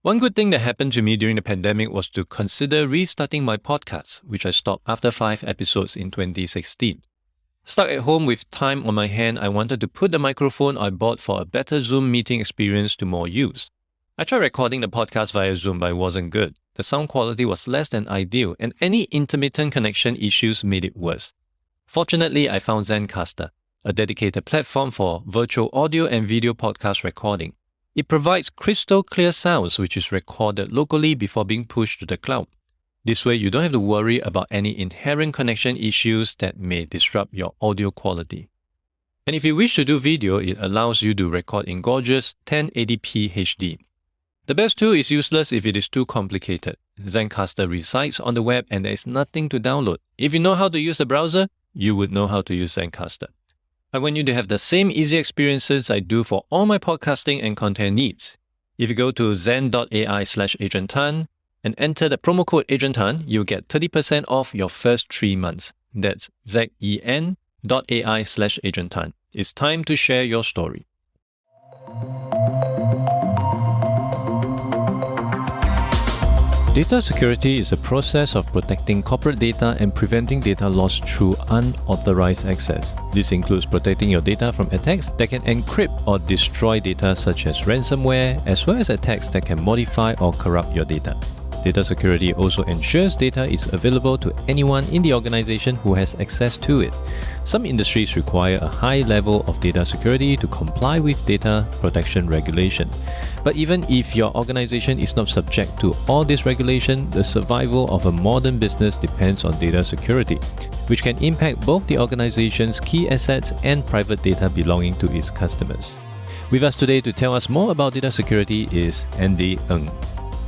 One good thing that happened to me during the pandemic was to consider restarting my podcast, which I stopped after 5 episodes in 2016. Stuck at home with time on my hand, I wanted to put the microphone I bought for a better Zoom meeting experience to more use. I tried recording the podcast via Zoom, but it wasn't good. The sound quality was less than ideal, and any intermittent connection issues made it worse. Fortunately, I found Zencastr, a dedicated platform for virtual audio and video podcast recording. It provides crystal clear sounds which is recorded locally before being pushed to the cloud. This way, you don't have to worry about any inherent connection issues that may disrupt your audio quality. And if you wish to do video, it allows you to record in gorgeous 1080p HD. The best tool is useless if it is too complicated. Zencastr resides on the web and there is nothing to download. If you know how to use the browser, you would know how to use Zencastr. I want you to have the same easy experiences I do for all my podcasting and content needs. If you go to zen.ai/agenttan and enter the promo code AgentTan, you'll get 30% off your first 3 months. That's zen.ai/agenttan. It's time to share your story. Data security is a process of protecting corporate data and preventing data loss through unauthorized access. This includes protecting your data from attacks that can encrypt or destroy data such as ransomware, as well as attacks that can modify or corrupt your data. Data security also ensures data is available to anyone in the organization who has access to it. Some industries require a high level of data security to comply with data protection regulation. But even if your organization is not subject to all this regulation, the survival of a modern business depends on data security, which can impact both the organization's key assets and private data belonging to its customers. With us today to tell us more about data security is Andy Ng.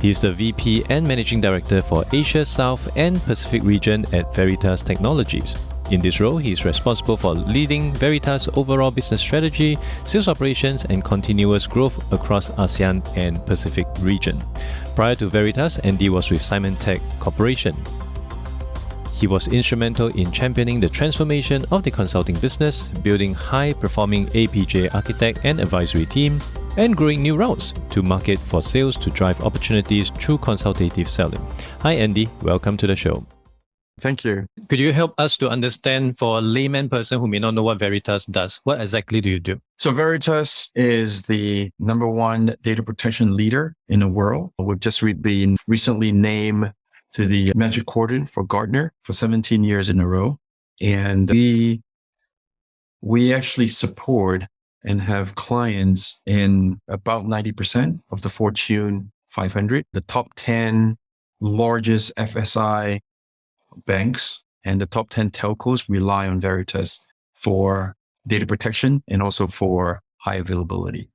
He is the VP and Managing Director for Asia South and Pacific region at Veritas Technologies. In this role, he is responsible for leading Veritas' overall business strategy, sales operations, and continuous growth across ASEAN and Pacific region. Prior to Veritas, Andy was with Symantec Corporation. He was instrumental in championing the transformation of the consulting business, building high-performing APJ Architect and Advisory team, and growing new routes to market for sales to drive opportunities through consultative selling. Hi Andy, welcome to the show. Thank you. Could you help us to understand, for a layman person who may not know what Veritas does, what exactly do you do? So Veritas is the #1 data protection leader in the world. We've just been recently named to the Magic Quadrant for Gartner for 17 years in a row. And we actually support and have clients in about 90% of the Fortune 500, the top 10 largest FSI banks and the top 10 telcos rely on Veritas for data protection and also for high availability.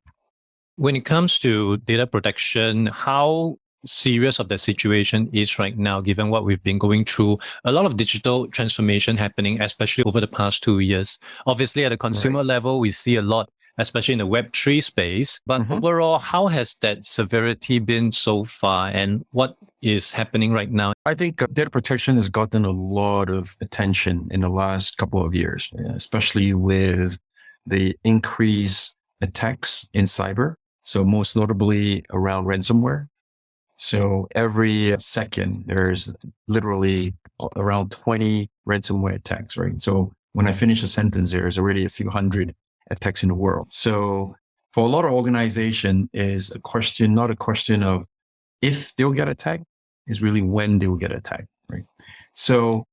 When it comes to data protection, how serious of the situation is right now, given what we've been going through? A lot of digital transformation happening, especially over the past 2 years. Obviously, at a consumer level, we see a lot, especially in the Web3 space. But overall, how has that severity been so far, and what is happening right now? I think data protection has gotten a lot of attention in the last couple of years, especially with the increased attacks in cyber. So most notably around ransomware. So every second, there's literally around 20 ransomware attacks, right? So when I finish a sentence, there's already a few hundred attacks in the world. So for a lot of organizations, is a question, not a question of if they'll get attacked, is really when they will get attacked, right? So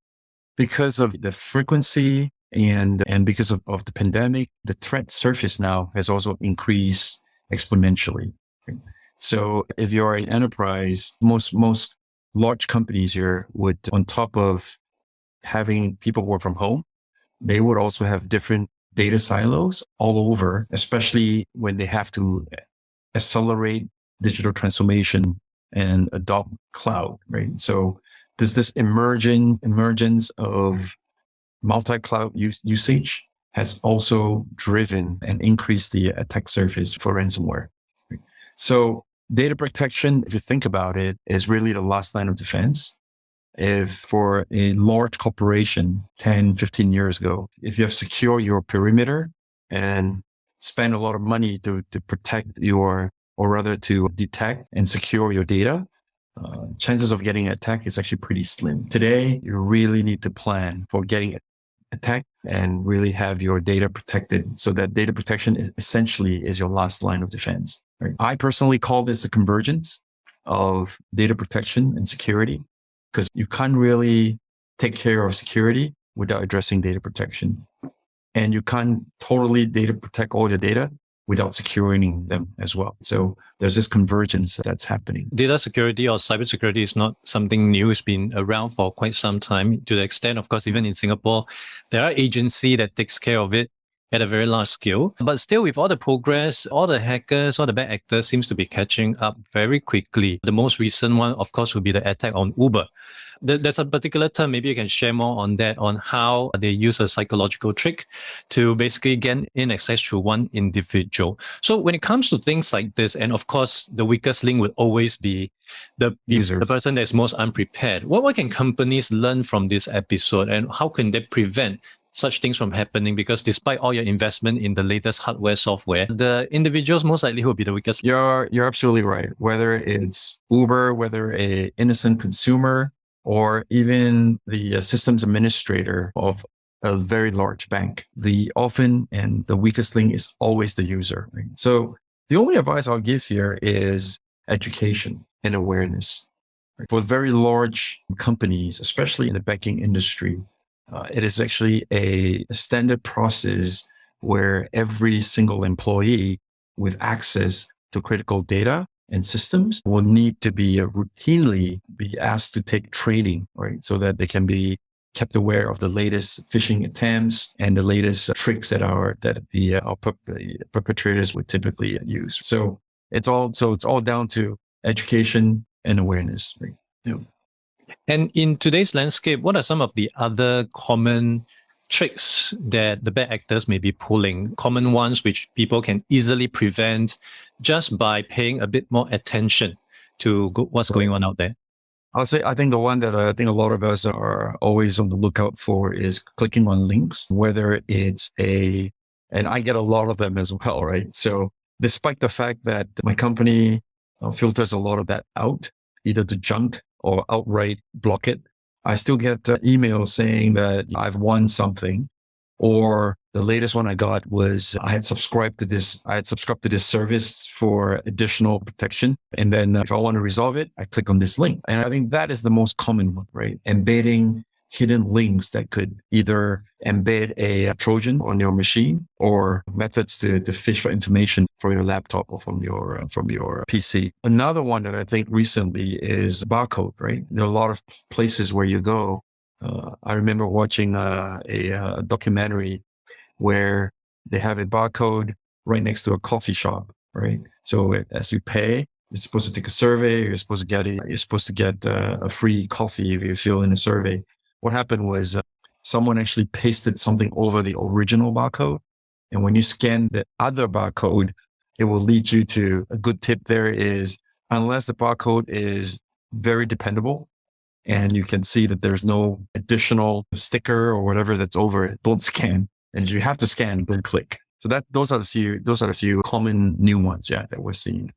because of the frequency and because of the pandemic, the threat surface now has also increased exponentially. Right? So if you're an enterprise, most large companies here would, on top of having people work from home, they would also have different data silos all over, especially when they have to accelerate digital transformation and adopt cloud, right? So there's this emergence of multi-cloud usage has also driven and increased the attack surface for ransomware. Right? So data protection, if you think about it, is really the last line of defense. If for a large corporation 10, 15 years ago, if you have secured your perimeter and spend a lot of money to protect your or rather to detect and secure your data, chances of getting attacked is actually pretty slim. Today, you really need to plan for getting attacked and really have your data protected. So that data protection is essentially your last line of defense. Right? I personally call this a convergence of data protection and security, because you can't really take care of security without addressing data protection. And you can't totally data protect all your data without securing them as well. So there's this convergence that's happening. Data security or cybersecurity is not something new. It's been around for quite some time, to the extent, of course, even in Singapore, there are agencies that takes care of it at a very large scale. But still, with all the progress, all the hackers, all the bad actors seems to be catching up very quickly. The most recent one, of course, would be the attack on Uber. There's a particular term, maybe you can share more on that, on how they use a psychological trick to basically gain in access to one individual. So when it comes to things like this, and of course, the weakest link will always be the person that's most unprepared. What can companies learn from this episode, and how can they prevent such things from happening? Because despite all your investment in the latest hardware, software, the individuals most likely will be the weakest. You're absolutely right. Whether it's Uber, whether an innocent consumer, or even the systems administrator of a very large bank, the weakest link is always the user. Right? So the only advice I'll give here is education and awareness. Right? For very large companies, especially in the banking industry, it is actually a standard process where every single employee with access to critical data and systems will need to be routinely be asked to take training, right? So that they can be kept aware of the latest phishing attempts and the latest tricks that our perpetrators would typically use. So it's all down to education and awareness, right? Yeah. And in today's landscape, what are some of the other common tricks that the bad actors may be pulling, common ones which people can easily prevent just by paying a bit more attention to what's going on out there? I think the one that I think a lot of us are always on the lookout for is clicking on links, whether it's and I get a lot of them as well, right? So despite the fact that my company filters a lot of that out, either to junk or outright block it, I still get emails saying that I've won something, or the latest one I got was I had subscribed to this service for additional protection. And then if I want to resolve it, I click on this link. And I think that is the most common one, right? Embedding hidden links that could either embed a Trojan on your machine, or methods to fish for information from your laptop or from your PC. Another one that I think recently is barcode, right? There are a lot of places where you go. I remember watching a documentary where they have a barcode right next to a coffee shop, right? So as you pay, you're supposed to take a survey. You're supposed to get a free coffee if you fill in a survey. What happened was someone actually pasted something over the original barcode. And when you scan the other barcode, it will lead you to a good tip there is, unless the barcode is very dependable and you can see that there's no additional sticker or whatever that's over it, don't scan. And if you have to scan, don't click. So those are the few common new ones, that we're seeing.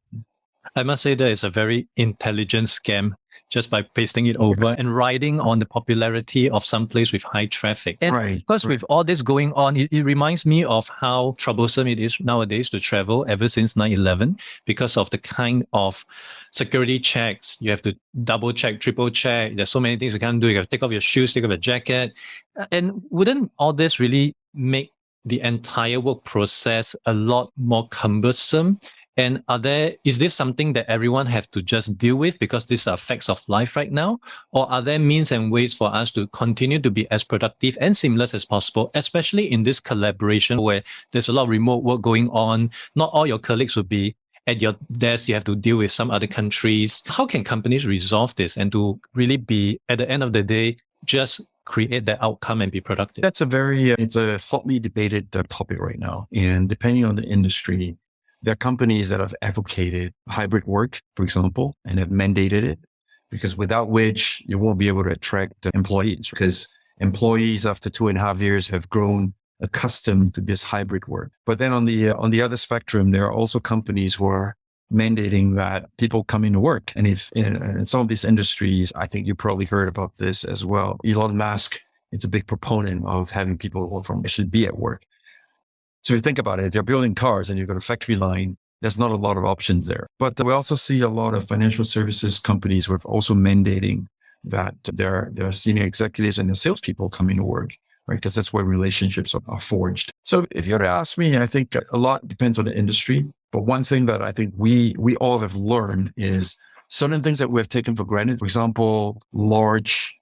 I must say that it's a very intelligent scam just by pasting it over and riding on the popularity of some place with high traffic. And of course, with all this going on, it reminds me of how troublesome it is nowadays to travel ever since 9/11 because of the kind of security checks. You have to double check, triple check. There's so many things you can't do. You have to take off your shoes, take off your jacket. And wouldn't all this really make the entire work process a lot more cumbersome? And is this something that everyone have to just deal with because these are facts of life right now? Or are there means and ways for us to continue to be as productive and seamless as possible, especially in this collaboration where there's a lot of remote work going on? Not all your colleagues will be at your desk. You have to deal with some other countries. How can companies resolve this and to really be, at the end of the day, just create that outcome and be productive? That's it's a hotly debated topic right now. And depending on the industry, there are companies that have advocated hybrid work, for example, and have mandated it, because without which you won't be able to attract employees, because employees after 2.5 years have grown accustomed to this hybrid work. But then on the other spectrum, there are also companies who are mandating that people come into work. And it's in some of these industries, I think you probably heard about this as well. Elon Musk is a big proponent of having people work from actually be at work. So if you think about it, they're building cars and you've got a factory line. There's not a lot of options there. But we also see a lot of financial services companies who are also mandating that their senior executives and their salespeople come into work, right? Because that's where relationships are forged. So if you were to ask me, I think a lot depends on the industry. But one thing that I think we all have learned is certain things that we have taken for granted. For example, large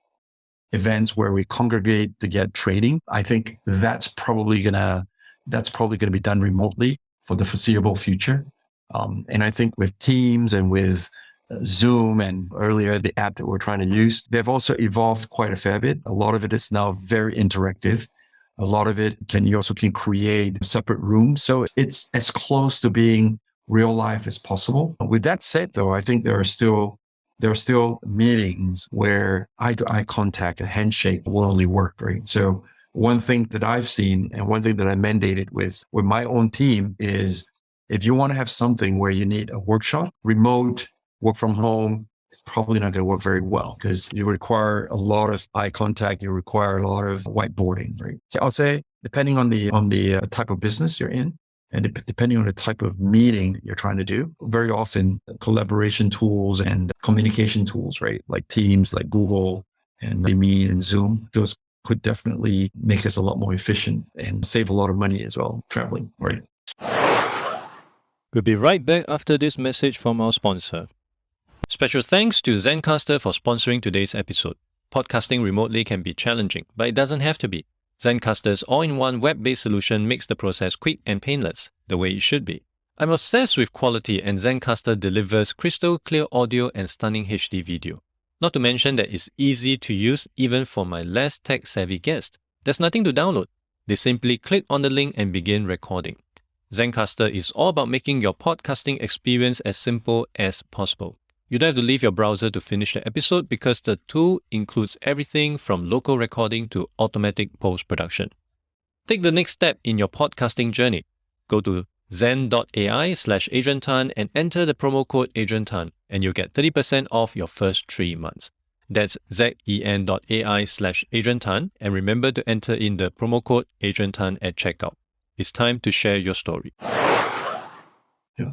events where we congregate to get training. I think that's probably gonna be done remotely for the foreseeable future. And I think with Teams and with Zoom and earlier the app that we're trying to use, they've also evolved quite a fair bit. A lot of it is now very interactive. A lot of it you also can create separate rooms. So it's as close to being real life as possible. With that said, though, I think there are still meetings where eye-to-eye contact, a handshake will only work, right? So one thing that I've seen and one thing that I mandated with my own team is if you want to have something where you need a workshop, remote, work from home, it's probably not going to work very well because you require a lot of eye contact. You require a lot of whiteboarding, right? So I'll say, depending on the type of business you're in and depending on the type of meeting you're trying to do, very often collaboration tools and communication tools, right? Like Teams, like Google and Meet and Zoom, those could definitely make us a lot more efficient and save a lot of money as well, traveling, right? We'll be right back after this message from our sponsor. Special thanks to Zencastr for sponsoring today's episode. Podcasting remotely can be challenging, but it doesn't have to be. Zencastr's all-in-one web-based solution makes the process quick and painless, the way it should be. I'm obsessed with quality, and Zencastr delivers crystal clear audio and stunning HD video. Not to mention that it's easy to use even for my less tech-savvy guests. There's nothing to download. They simply click on the link and begin recording. Zencastr is all about making your podcasting experience as simple as possible. You don't have to leave your browser to finish the episode because the tool includes everything from local recording to automatic post-production. Take the next step in your podcasting journey. Go to zen.ai/AdrianTan and enter the promo code AdrianTan and you'll get 30% off your first 3 months. That's zen.ai/AdrianTan and remember to enter in the promo code AdrianTan at checkout. It's time to share your story. Yeah.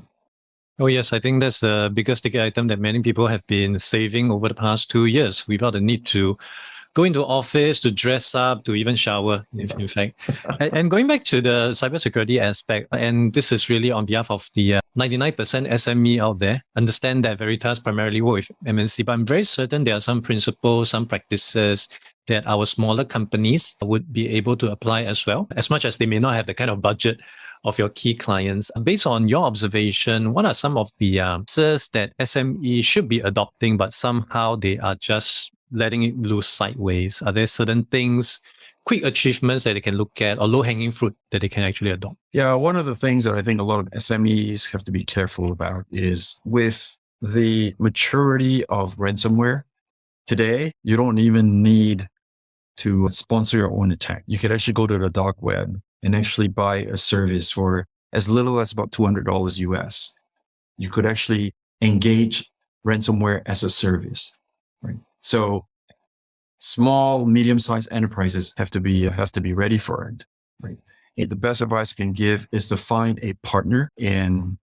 Oh yes, I think that's the biggest ticket item that many people have been saving over the past 2 years without the need to go into office, to dress up, to even shower, in fact. And going back to the cybersecurity aspect, and this is really on behalf of the 99% SME out there, understand that Veritas primarily work with MNC, but I'm very certain there are some principles, some practices that our smaller companies would be able to apply as well, as much as they may not have the kind of budget of your key clients. Based on your observation, what are some of the answers that SME should be adopting, but somehow they are just letting it loose sideways? Are there certain things, quick achievements that they can look at or low-hanging fruit that they can actually adopt? Yeah, one of the things that I think a lot of SMEs have to be careful about is with the maturity of ransomware, today, you don't even need to sponsor your own attack. You could actually go to the dark web and actually buy a service for as little as about $200 US. You could actually engage ransomware as a service, right? So small, medium-sized enterprises have to be ready for it, right? And the best advice I can give is to find a partner that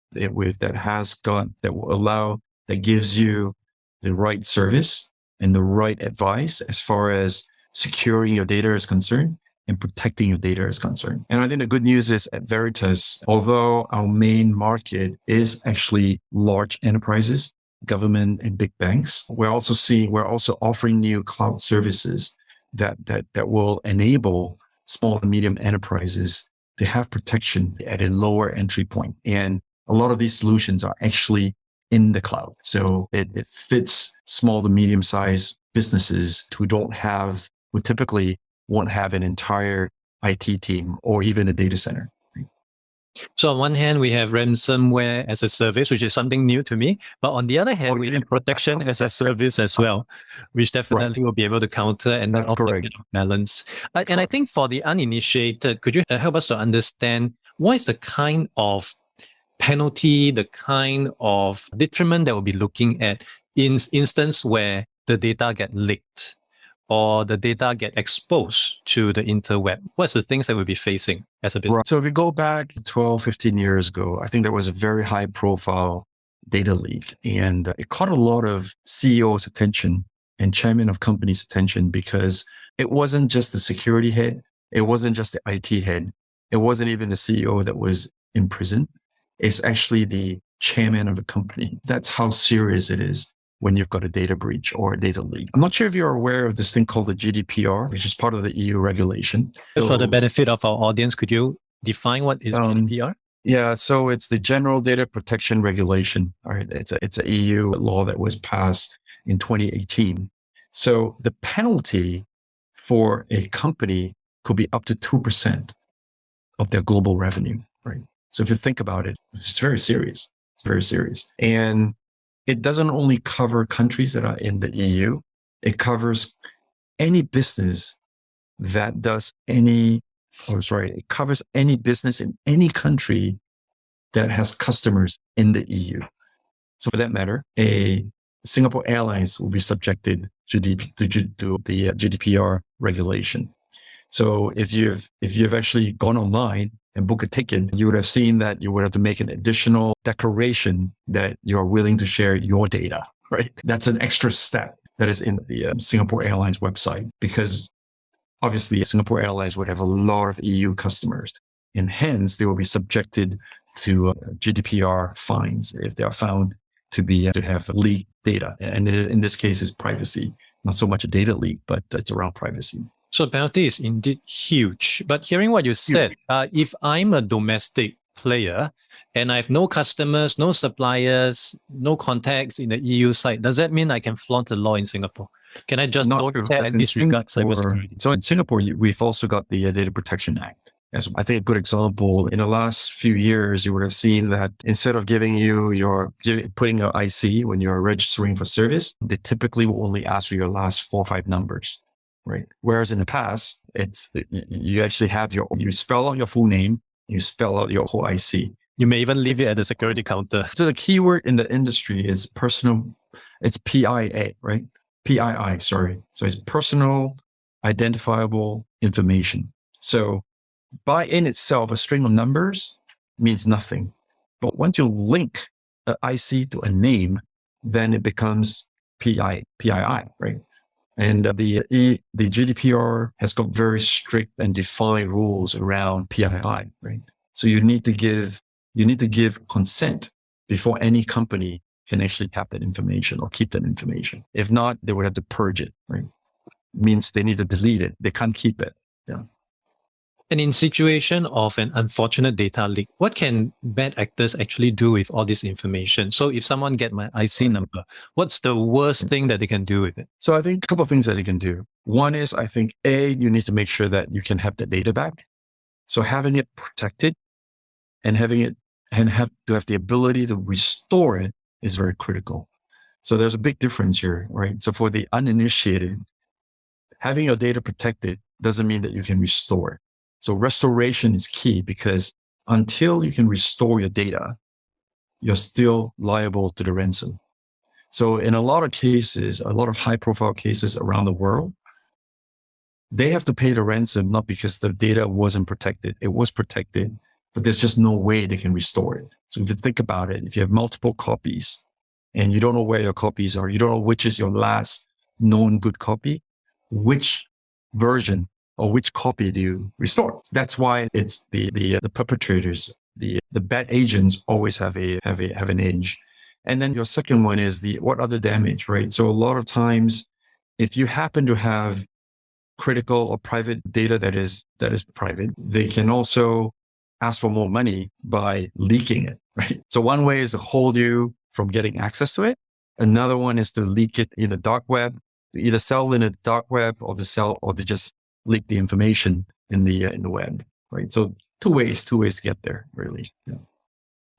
gives you the right service and the right advice as far as securing your data is concerned and protecting your data is concerned. And I think the good news is at Veritas, although our main market is actually large enterprises, government and big banks, we're also offering new cloud services that will enable small and medium enterprises to have protection at a lower entry point. And a lot of these solutions are actually in the cloud. So it fits small to medium sized businesses who typically won't have an entire IT team or even a data center. So on one hand, we have ransomware as a service, which is something new to me. But on the other hand, we have protection as a service as well, which definitely will be able to counter and then operate balance. And I think for the uninitiated, could you help us to understand what is the kind of penalty, the kind of detriment that we'll be looking at in instance where the data get leaked or the data get exposed to the interweb? What's the things that we'll be facing as a business? Right. So if we go back 12, 15 years ago, I think there was a very high profile data leak, and it caught a lot of CEOs' attention and chairman of companies' attention, because it wasn't just the security head. It wasn't just the IT head. It wasn't even the CEO that was in prison. It's actually the chairman of the company. That's how serious it is when you've got a data breach or a data leak. I'm not sure if you're aware of this thing called the GDPR, which is part of the EU regulation. For the benefit of our audience, could you define what is GDPR? Yeah, so it's the General Data Protection Regulation. All right, it's a EU law that was passed in 2018. So the penalty for a company could be up to 2% of their global revenue, right? So if you think about it, it's very serious. It's very serious. And it doesn't only cover countries that are in the EU. It covers any business that does it covers any business in any country that has customers in the EU. So for that matter, a Singapore Airlines will be subjected to the GDPR regulation. So if you've actually gone online and booked a ticket, you would have seen that you would have to make an additional declaration that you're willing to share your data, right? That's an extra step that is in the Singapore Airlines website, because obviously Singapore Airlines would have a lot of EU customers, and hence they will be subjected to GDPR fines if they are found to have leaked data. And in this case, it's privacy, not so much a data leak, but it's around privacy. So penalty is indeed huge. But hearing what you said, if I'm a domestic player and I have no customers, no suppliers, no contacts in the EU side, does that mean I can flaunt the law in Singapore? Can I just not care and disregard cybersecurity? So in Singapore, we've also got the Data Protection Act. As I think a good example, in the last few years, you would have seen that instead of putting your IC when you're registering for service, they typically will only ask for your last 4 or 5 numbers. Right. Whereas in the past, you actually have you spell out your full name, you spell out your whole IC. You may even leave it at the security counter. So the keyword in the industry is personal. It's PIA, right? PII, sorry. So it's personal identifiable information. So by in itself, a string of numbers means nothing. But once you link an IC to a name, then it becomes PII, right? And the GDPR has got very strict and defined rules around PII, right? So you need to give consent before any company can actually have that information or keep that information. If not, they would have to purge it, right? It means they need to delete it. They can't keep it. Yeah. And in situation of an unfortunate data leak, what can bad actors actually do with all this information? So if someone get my IC number, what's the worst thing that they can do with it? So I think a couple of things that they can do. One is, I think, you need to make sure that you can have the data back. So having it protected and have the ability to restore it is very critical. So there's a big difference here, right? So for the uninitiated, having your data protected doesn't mean that you can restore it. So restoration is key, because until you can restore your data, you're still liable to the ransom. So in a lot of cases, a lot of high profile cases around the world, they have to pay the ransom, not because the data wasn't protected. It was protected, but there's just no way they can restore it. So if you think about it, if you have multiple copies and you don't know where your copies are, you don't know which is your last known good copy, which version or which copy do you restore? That's why it's the perpetrators, the bad agents always have an edge. And then your second one is what other damage, right? So a lot of times, if you happen to have critical or private data that is private, they can also ask for more money by leaking it, right? So one way is to hold you from getting access to it. Another one is to leak it in the dark web, to either sell in the dark web or to just leak the information in the web, right? So two ways to get there, really. Yeah.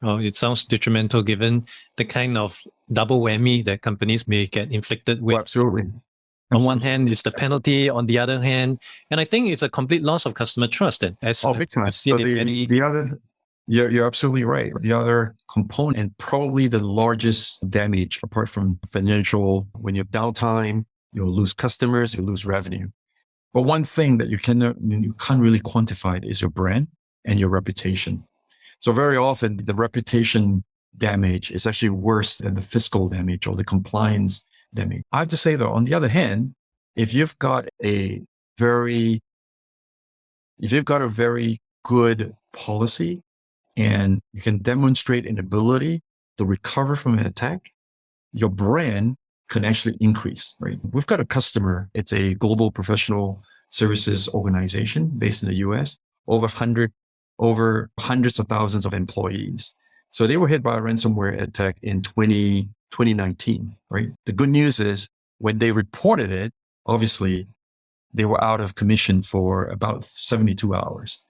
Oh, it sounds detrimental given the kind of double whammy that companies may get inflicted with. Oh, absolutely. On one hand, it's the penalty. On the other hand, and I think it's a complete loss of customer trust. And as big time. So the You're absolutely right. The other component, and probably the largest damage apart from financial, when you have downtime, you'll lose customers, you lose revenue. But one thing that you can't really quantify is your brand and your reputation. So very often the reputation damage is actually worse than the fiscal damage or the compliance damage. I have to say though, on the other hand, if you've got a very good policy and you can demonstrate an ability to recover from an attack, your brand can actually increase, right? We've got a customer. It's a global professional services organization based in the US, over hundreds of thousands of employees. So they were hit by a ransomware attack in 2019, right? The good news is when they reported it, obviously they were out of commission for about 72 hours.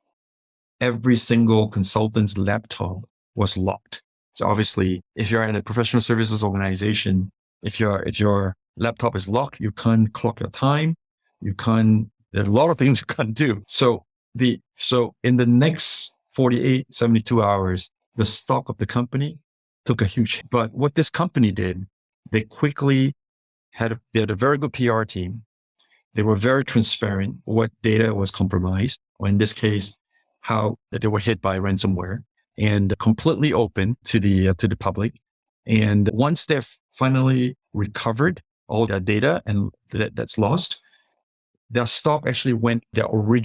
Every single consultant's laptop was locked. So obviously, if you're in a professional services organization, if your laptop is locked, you can't clock your time. There's a lot of things you can't do. So in the next 48, 72 hours, the stock of the company took a huge hit. But what this company did, they had a very good PR team. They were very transparent what data was compromised, or in this case, how they were hit by ransomware, and completely open to the public. And once they've finally recovered all that data and that's lost, their stock actually went above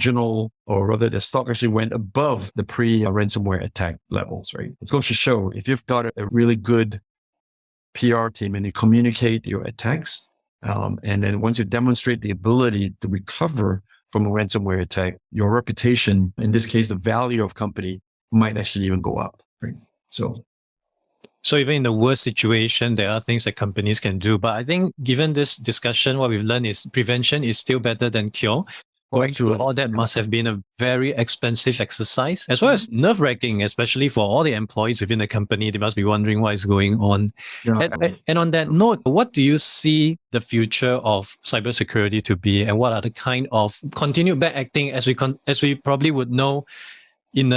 the pre-ransomware attack levels, right? It goes to show if you've got a really good PR team and you communicate your attacks, and then once you demonstrate the ability to recover from a ransomware attack, your reputation, in this case, the value of company, might actually even go up, right? So even in the worst situation, there are things that companies can do. But I think given this discussion, what we've learned is prevention is still better than cure. Going through all that must have been a very expensive exercise, as well as nerve-wracking, especially for all the employees within the company. They must be wondering what is going on. Yeah. And on that note, what do you see the future of cybersecurity to be, and what are the kind of continued bad acting as we probably would know? In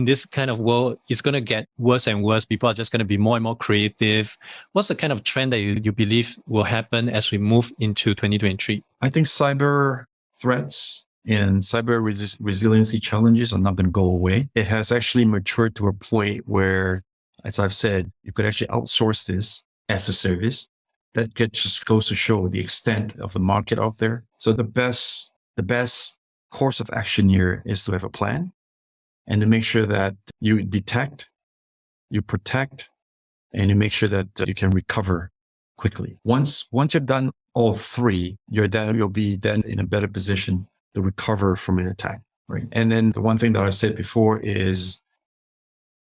this kind of world, it's going to get worse and worse. People are just going to be more and more creative. What's the kind of trend that you believe will happen as we move into 2023? I think cyber threats and cyber resiliency challenges are not going to go away. It has actually matured to a point where, as I've said, you could actually outsource this as a service. That just goes to show the extent of the market out there. So the best course of action here is to have a plan, and to make sure that you detect, you protect, and you make sure that you can recover quickly. Once you've done all three, you'll be then in a better position to recover from an attack, right? And then the one thing that I've said before is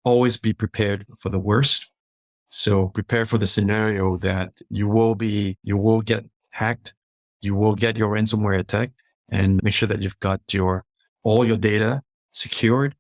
always be prepared for the worst. So prepare for the scenario that you will get hacked, you will get your ransomware attack, and make sure that you've got all your data secured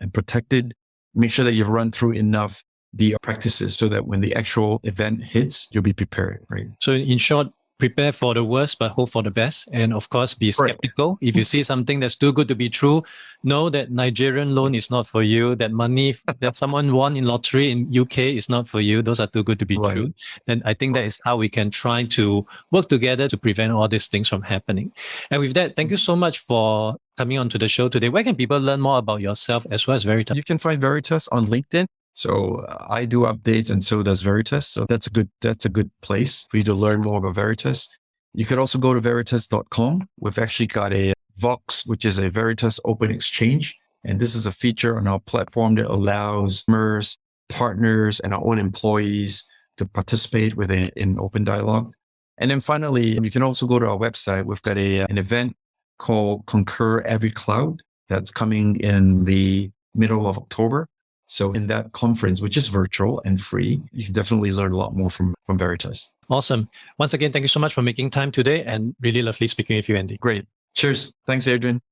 and protected. Make sure that you've run through enough the practices so that when the actual event hits, you'll be prepared, right? So in short, prepare for the worst, but hope for the best. And of course, be skeptical. If you see something that's too good to be true, know that Nigerian loan is not for you. That money that someone won in lottery in UK is not for you. Those are too good to be true. And I think that is how we can try to work together to prevent all these things from happening. And with that, thank you so much for coming on to the show today. Where can people learn more about yourself as well as Veritas? You can find Veritas on LinkedIn. So I do updates, and so does Veritas. So that's a good place for you to learn more about Veritas. You could also go to veritas.com. We've actually got a Vox, which is a Veritas open exchange. And this is a feature on our platform that allows customers, partners, and our own employees to participate in open dialogue. And then finally, you can also go to our website. We've got an event called Concur Every Cloud that's coming in the middle of October. So in that conference, which is virtual and free, you can definitely learn a lot more from Veritas. Awesome. Once again, thank you so much for making time today, and really lovely speaking with you, Andy. Great. Cheers. Thanks, Adrian.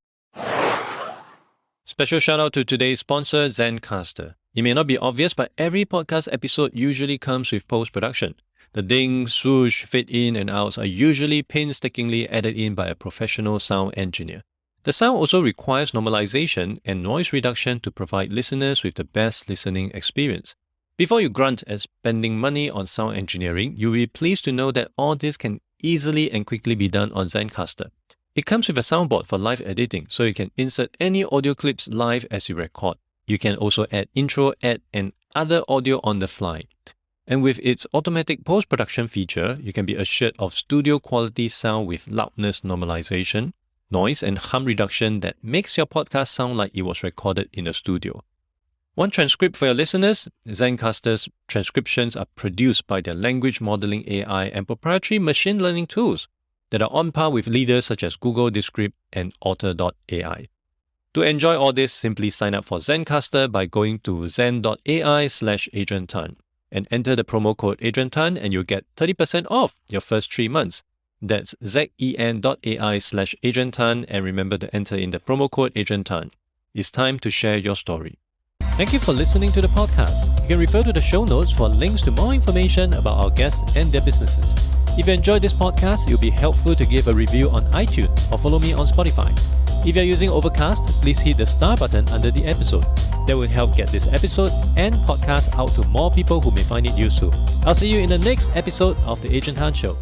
Special shout out to today's sponsor, Zencastr. It may not be obvious, but every podcast episode usually comes with post-production. The ding, swoosh, fade in and outs are usually painstakingly added in by a professional sound engineer. The sound also requires normalization and noise reduction to provide listeners with the best listening experience. Before you grunt at spending money on sound engineering, you'll be pleased to know that all this can easily and quickly be done on Zencastr. It comes with a soundboard for live editing, so you can insert any audio clips live as you record. You can also add intro, ad, and other audio on the fly. And with its automatic post-production feature, you can be assured of studio quality sound with loudness normalization, noise and hum reduction that makes your podcast sound like it was recorded in a studio. One transcript for your listeners: Zencastr's transcriptions are produced by their language modeling AI and proprietary machine learning tools that are on par with leaders such as Google Descript and Author.ai. To enjoy all this, simply sign up for Zencastr by going to zen.ai/AdrianTan and enter the promo code AdrianTan and you'll get 30% off your first 3 months. That's zen.ai/AdrianTan and remember to enter in the promo code AdrianTan. It's time to share your story. Thank you for listening to the podcast. You can refer to the show notes for links to more information about our guests and their businesses. If you enjoyed this podcast, it would be helpful to give a review on iTunes or follow me on Spotify. If you're using Overcast, please hit the star button under the episode. That will help get this episode and podcast out to more people who may find it useful. I'll see you in the next episode of The Adrian Tan Show.